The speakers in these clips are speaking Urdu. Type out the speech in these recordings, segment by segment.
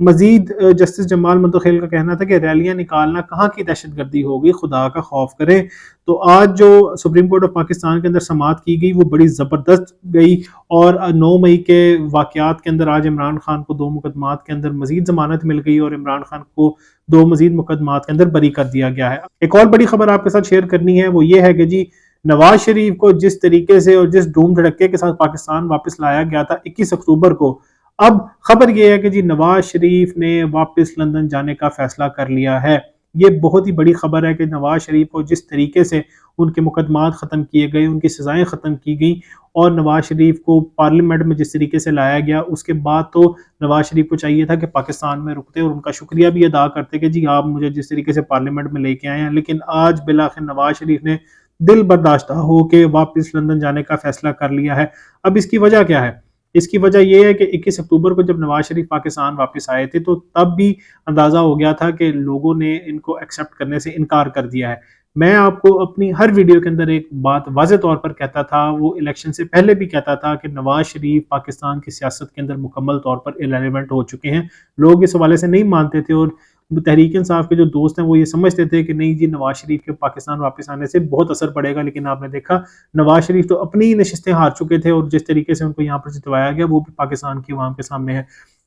مزید جسٹس جمال منتخیل کا کہنا تھا کہ ریلیاں نکالنا کہاں کی دہشت گردی ہوگی، خدا کا خوف کریں۔ تو آج جو سپریم کورٹ آف پاکستان کے اندر سماعت کی گئی وہ بڑی زبردست گئی، اور 9 مئی کے واقعات کے اندر آج عمران خان کو 2 مقدمات کے اندر مزید ضمانت مل گئی، اور عمران خان کو 2 مزید مقدمات کے اندر بری کر دیا گیا ہے۔ ایک اور بڑی خبر آپ کے ساتھ شیئر کرنی ہے، وہ یہ ہے کہ جی نواز شریف کو جس طریقے سے اور جس دھوم دھڑکے کے ساتھ پاکستان واپس لایا گیا تھا 21 اکتوبر کو، اب خبر یہ ہے کہ جی نواز شریف نے واپس لندن جانے کا فیصلہ کر لیا ہے۔ یہ بہت ہی بڑی خبر ہے کہ نواز شریف کو جس طریقے سے ان کے مقدمات ختم کیے گئے، ان کی سزائیں ختم کی گئیں، اور نواز شریف کو پارلیمنٹ میں جس طریقے سے لایا گیا، اس کے بعد تو نواز شریف کو چاہیے تھا کہ پاکستان میں رکتے اور ان کا شکریہ بھی ادا کرتے کہ جی آپ مجھے جس طریقے سے پارلیمنٹ میں لے کے آئے ہیں، لیکن آج بالآخر نواز شریف نے دل برداشتہ ہو کے واپس لندن جانے کا فیصلہ کر لیا ہے۔ اب اس کی وجہ کیا ہے؟ اس کی وجہ یہ ہے کہ 21 اکتوبر کو جب نواز شریف پاکستان واپس آئے تھے تو تب بھی اندازہ ہو گیا تھا کہ لوگوں نے ان کو ایکسیپٹ کرنے سے انکار کر دیا ہے۔ میں آپ کو اپنی ہر ویڈیو کے اندر ایک بات واضح طور پر کہتا تھا، وہ الیکشن سے پہلے بھی کہتا تھا کہ نواز شریف پاکستان کی سیاست کے اندر مکمل طور پر ارریلیونٹ ہو چکے ہیں۔ لوگ اس حوالے سے نہیں مانتے تھے، اور تحریک انصاف کے جو دوست ہیں وہ یہ سمجھتے تھے کہ نہیں جی نواز شریف کے پاکستان واپس آنے سے بہت اثر پڑے گا، لیکن آپ نے دیکھا نواز شریف تو اپنی ہی نشستیں ہار چکے تھے، اور جس طریقے سے ان کو یہاں پر جتوایا گیا وہ بھی پاکستان کی عوام کے سامنے ہے۔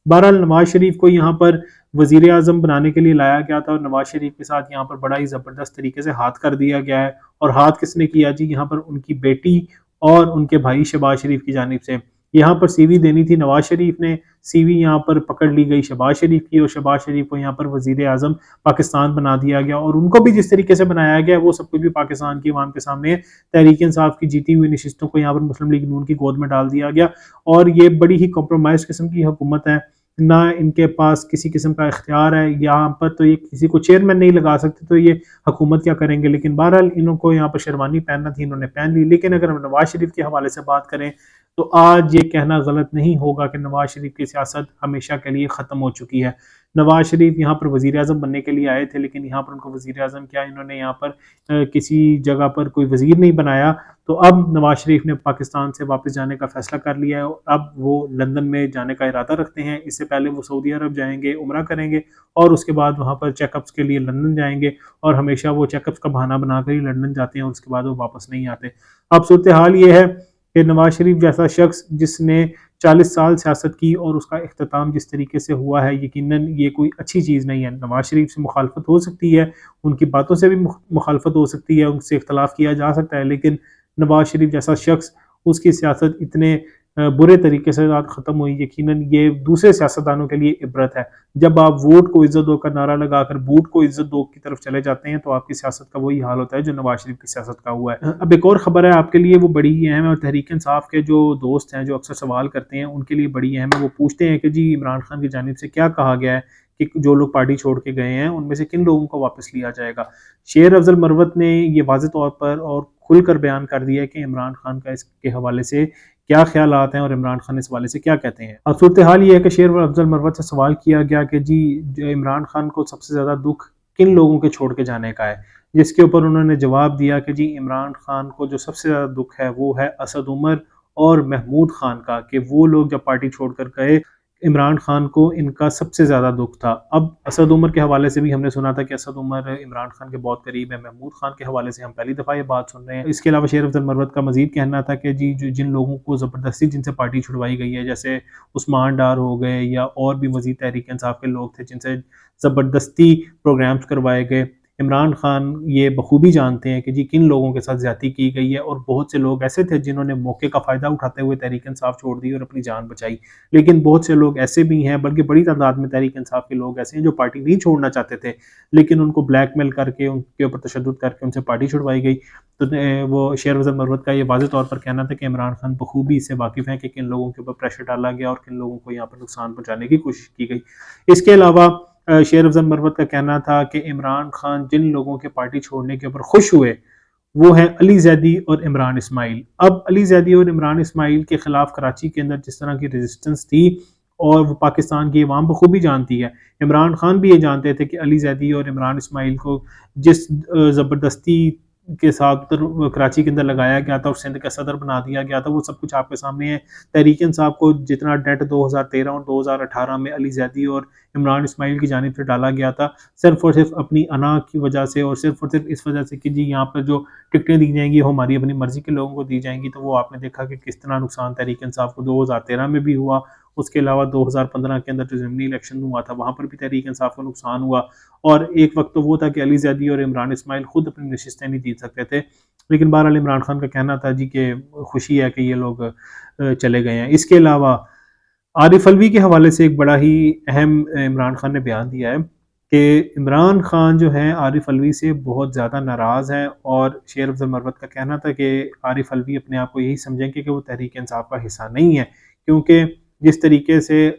بہرحال نواز شریف کو یہاں پر وزیر اعظم بنانے کے لیے لایا گیا تھا، اور نواز شریف کے ساتھ یہاں پر بڑا ہی زبردست طریقے سے ہاتھ کر دیا گیا ہے۔ اور ہاتھ کس نے کیا جی؟ یہاں پر ان کی بیٹی اور ان کے بھائی شہباز شریف کی جانب سے۔ یہاں پر سی وی دینی تھی نواز شریف نے، سی وی یہاں پر پکڑ لی گئی شہباز شریف کی، اور شہباز شریف کو یہاں پر وزیر اعظم پاکستان بنا دیا گیا، اور ان کو بھی جس طریقے سے بنایا گیا وہ سب کچھ بھی پاکستان کی عوام کے سامنے ہے۔ تحریک انصاف کی جیتی ہوئی نشستوں کو یہاں پر مسلم لیگ نون کی گود میں ڈال دیا گیا، اور یہ بڑی ہی کمپرومائز قسم کی حکومت ہے، نہ ان کے پاس کسی قسم کا اختیار ہے یہاں پر، تو یہ کسی کو چیئرمین نہیں لگا سکتے، تو یہ حکومت کیا کریں گے؟ لیکن بہرحال انہوں کو یہاں پر شیروانی پہننا تھی، انہوں نے پہن لی۔ لیکن اگر ہم نواز شریف کے حوالے سے بات کریں تو آج یہ کہنا غلط نہیں ہوگا کہ نواز شریف کی سیاست ہمیشہ کے لیے ختم ہو چکی ہے۔ نواز شریف یہاں پر وزیر اعظم بننے کے لیے آئے تھے، لیکن یہاں پر ان کو وزیر اعظم کیا انہوں نے یہاں پر کسی جگہ پر کوئی وزیر نہیں بنایا۔ تو اب نواز شریف نے پاکستان سے واپس جانے کا فیصلہ کر لیا ہے، اور اب وہ لندن میں جانے کا ارادہ رکھتے ہیں۔ اس سے پہلے وہ سعودی عرب جائیں گے، عمرہ کریں گے، اور اس کے بعد وہاں پر چیک اپس کے لیے لندن جائیں گے، اور ہمیشہ وہ چیک اپس کا بہانہ بنا کر ہی لندن جاتے ہیں، اور اس کے بعد وہ واپس نہیں آتے۔ اب صورتحال یہ ہے کہ نواز شریف جیسا شخص جس نے 40 سال سیاست کی اور اس کا اختتام جس طریقے سے ہوا ہے، یقیناً یہ کوئی اچھی چیز نہیں ہے۔ نواز شریف سے مخالفت ہو سکتی ہے، ان کی باتوں سے بھی مخالفت ہو سکتی ہے، ان سے اختلاف کیا جا سکتا ہے، لیکن نواز شریف جیسا شخص، اس کی سیاست اتنے برے طریقے سے ختم ہوئی، یقیناً یہ دوسرے سیاستدانوں کے لیے عبرت ہے۔ جب آپ ووٹ کو عزت دو کا نعرہ لگا کر بوٹ کو عزت دو کی طرف چلے جاتے ہیں تو آپ کی سیاست کا وہی حال ہوتا ہے جو نواز شریف کی سیاست کا ہوا ہے۔ اب ایک اور خبر ہے آپ کے لیے، وہ بڑی ہی اہم ہے، اور تحریک انصاف کے جو دوست ہیں جو اکثر سوال کرتے ہیں ان کے لیے بڑی اہم ہے۔ وہ پوچھتے ہیں کہ جی عمران خان کی جانب سے کیا کہا گیا ہے کہ جو لوگ پارٹی چھوڑ کے گئے ہیں ان میں سے کن لوگوں کو واپس لیا جائے گا۔ شیر افضل مروت نے یہ واضح طور پر اور کھل کر بیان کر دیا ہے کہ عمران خان کا اس کے حوالے سے کیا خیالات ہیں اور عمران خان اس حوالے سے کیا کہتے ہیں۔ اب صورتحال یہ ہے کہ شیر افضل مروت سے سوال کیا گیا کہ جی عمران خان کو سب سے زیادہ دکھ کن لوگوں کے چھوڑ کے جانے کا ہے، جس کے اوپر انہوں نے جواب دیا کہ جی عمران خان کو جو سب سے زیادہ دکھ ہے وہ ہے اسد عمر اور محمود خان کا، کہ وہ لوگ جب پارٹی چھوڑ کر گئے عمران خان کو ان کا سب سے زیادہ دکھ تھا۔ اب اسد عمر کے حوالے سے بھی ہم نے سنا تھا کہ اسد عمر عمران خان کے بہت قریب ہے، محمود خان کے حوالے سے ہم پہلی دفعہ یہ بات سن رہے ہیں۔ اس کے علاوہ شیر افضل مروت کا مزید کہنا تھا کہ جی جن لوگوں کو زبردستی جن سے پارٹی چھڑوائی گئی ہے، جیسے عثمان ڈار ہو گئے یا اور بھی مزید تحریک انصاف کے لوگ تھے جن سے زبردستی پروگرامز کروائے گئے، عمران خان یہ بخوبی جانتے ہیں کہ جی کن لوگوں کے ساتھ زیادتی کی گئی ہے، اور بہت سے لوگ ایسے تھے جنہوں نے موقع کا فائدہ اٹھاتے ہوئے تحریک انصاف چھوڑ دی اور اپنی جان بچائی، لیکن بہت سے لوگ ایسے بھی ہیں، بلکہ بڑی تعداد میں تحریک انصاف کے لوگ ایسے ہیں جو پارٹی نہیں چھوڑنا چاہتے تھے، لیکن ان کو بلیک میل کر کے ان کے اوپر تشدد کر کے ان سے پارٹی چھڑوائی گئی۔ تو وہ شیر افضل مروت کا یہ واضح طور پر کہنا تھا کہ عمران خان بخوبی اس سے واقف ہیں کہ کن لوگوں کے اوپر پریشر ڈالا گیا اور کن لوگوں کو یہاں پر نقصان پہنچانے کی کوشش کی گئی۔ اس کے علاوہ شیر افضل مروت کا کہنا تھا کہ عمران خان جن لوگوں کے پارٹی چھوڑنے کے اوپر خوش ہوئے وہ ہیں علی زیدی اور عمران اسماعیل۔ اب علی زیدی اور عمران اسماعیل کے خلاف کراچی کے اندر جس طرح کی ریزسٹنس تھی اور وہ پاکستان کی عوام بخوبی جانتی ہے، عمران خان بھی یہ جانتے تھے کہ علی زیدی اور عمران اسماعیل کو جس زبردستی کے ساتھ کراچی کے اندر لگایا گیا تھا اور سندھ کا صدر بنا دیا گیا تھا، وہ سب کچھ آپ کے سامنے ہے۔ تحریک انصاف کو جتنا ڈیٹ 2013 اور 2018 میں علی زیدی اور عمران اسماعیل کی جانب سے ڈالا گیا تھا، صرف اور صرف اپنی انا کی وجہ سے اور صرف اس وجہ سے کہ جی یہاں پر جو ٹکٹیں دی جائیں گی وہ ہماری اپنی مرضی کے لوگوں کو دی جائیں گی، تو وہ آپ نے دیکھا کہ کس طرح نقصان تحریک انصاف کو 2013 میں بھی ہوا، اس کے علاوہ 2015 کے اندر جو ضمنی الیکشن ہوا تھا وہاں پر بھی تحریک انصاف کو نقصان ہوا، اور ایک وقت تو وہ تھا کہ علی زیدی اور عمران اسماعیل خود اپنی نشستیں نہیں جیت سکتے تھے، لیکن بہرحال عمران خان کا کہنا تھا جی کہ خوشی ہے کہ یہ لوگ چلے گئے ہیں۔ اس کے علاوہ عارف الوی کے حوالے سے ایک بڑا ہی اہم عمران خان نے بیان دیا ہے کہ عمران خان جو ہیں عارف الوی سے بہت زیادہ ناراض ہیں، اور شیر افضل مروت کا کہنا تھا کہ عارف الوی اپنے آپ کو یہی سمجھیں کہ وہ تحریک انصاف کا حصہ نہیں ہے، کیونکہ جس طریقے سے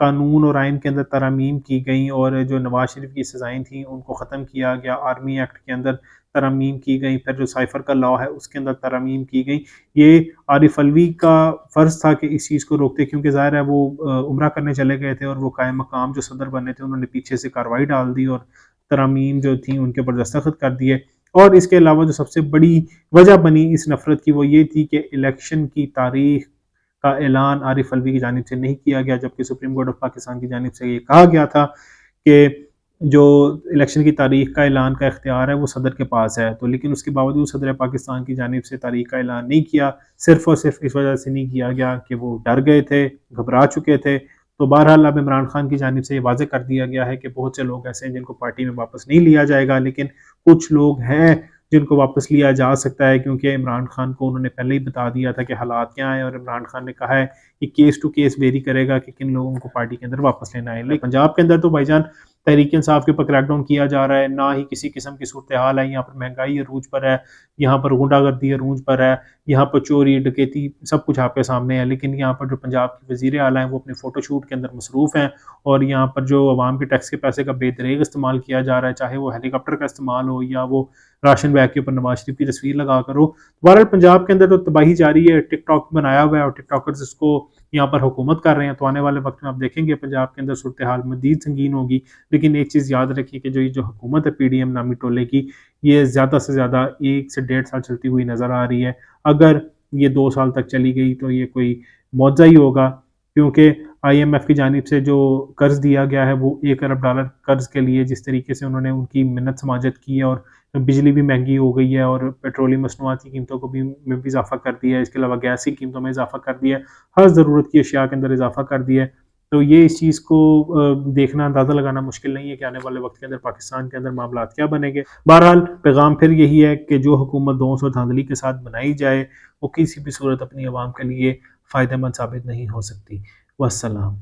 قانون اور آئین کے اندر ترامیم کی گئیں اور جو نواز شریف کی سزائیں تھیں ان کو ختم کیا گیا، آرمی ایکٹ کے اندر ترامیم کی گئیں، پھر جو سائفر کا لاء ہے اس کے اندر ترامیم کی گئیں، یہ عارف الوی کا فرض تھا کہ اس چیز کو روکتے، کیونکہ ظاہر ہے وہ عمرہ کرنے چلے گئے تھے اور وہ قائم مقام جو صدر بنے تھے انہوں نے پیچھے سے کارروائی ڈال دی اور ترامیم جو تھیں ان کے اوپر دستخط کر دیے۔ اور اس کے علاوہ جو سب سے بڑی وجہ بنی اس نفرت کی وہ یہ تھی کہ الیکشن کی تاریخ کا اعلان عارف الوی کی جانب سے نہیں کیا گیا، جبکہ سپریم کورٹ آف پاکستان کی جانب سے یہ کہا گیا تھا کہ جو الیکشن کی تاریخ کا اعلان کا اختیار ہے وہ صدر کے پاس ہے، تو لیکن اس کے باوجود صدر پاکستان کی جانب سے تاریخ کا اعلان نہیں کیا، صرف اور صرف اس وجہ سے نہیں کیا گیا کہ وہ ڈر گئے تھے، گھبرا چکے تھے۔ تو بہرحال اب عمران خان کی جانب سے یہ واضح کر دیا گیا ہے کہ بہت سے لوگ ایسے ہیں جن کو پارٹی میں واپس نہیں لیا جائے گا، لیکن کچھ لوگ ہیں جن کو واپس لیا جا سکتا ہے، کیونکہ عمران خان کو انہوں نے پہلے ہی بتا دیا تھا کہ حالات کیا ہیں، اور عمران خان نے کہا ہے کہ کیس ٹو کیس ویری کرے گا کہ کن لوگوں کو پارٹی کے اندر واپس لینا ہے۔ لیکن پنجاب کے اندر تو بھائی جان تحریک انصاف کے اوپر کریک ڈاؤن کیا جا رہا ہے، نہ ہی کسی قسم کی صورتحال ہے، یہاں پر مہنگائی عروج پر ہے، یہاں پر غنڈہ گردی عروج پر ہے، یہاں پر چوری ڈکیتی سب کچھ آپ کے سامنے ہے، لیکن یہاں پر جو پنجاب کے وزیر اعلیٰ ہیں وہ اپنے فوٹو شوٹ کے اندر مصروف ہیں، اور یہاں پر جو عوام کے ٹیکس کے پیسے کا بے دریغ استعمال کیا جا رہا ہے، چاہے وہ ہیلی کاپٹر کا استعمال ہو یا وہ راشن بیگ کے اوپر نواز شریف کی تصویر لگا کر ہو۔ بہرحال پنجاب کے اندر تو تباہی جاری ہے، ٹک ٹاک بنایا ہوا ہے اور ٹک ٹاکرز اس کو یہاں پر حکومت کر رہے ہیں، تو آنے والے وقت میں آپ دیکھیں گے پنجاب کے اندر صورتحال مزید سنگین ہوگی۔ لیکن ایک چیز یاد رکھیے کہ جو یہ جو حکومت ہے پی ڈی ایم نامی ٹولے کی، یہ زیادہ سے زیادہ 1 سے 1.5 سال چلتی ہوئی نظر آ رہی ہے، اگر یہ 2 سال تک چلی گئی تو یہ کوئی معجزہ ہی ہوگا، کیونکہ آئی ایم ایف کی جانب سے جو قرض دیا گیا ہے وہ $1 ارب قرض کے لیے جس طریقے سے انہوں نے ان کی منت سماجت کی ہے، اور بجلی بھی مہنگی ہو گئی ہے اور پیٹرولیم مصنوعات کی قیمتوں کو بھی اضافہ کر دیا ہے، اس کے علاوہ گیس کی قیمتوں میں اضافہ کر دیا ہے، ہر ضرورت کی اشیاء کے اندر اضافہ کر دیا ہے، تو یہ اس چیز کو دیکھنا اندازہ لگانا مشکل نہیں ہے کہ آنے والے وقت کے اندر پاکستان کے اندر معاملات کیا بنے گے۔ بہرحال پیغام پھر یہی ہے کہ جو حکومت دونس اور دھاندلی کے ساتھ بنائی جائے وہ کسی بھی صورت اپنی عوام کے لیے فائدہ مند ثابت نہیں ہو سکتی۔ والسلام۔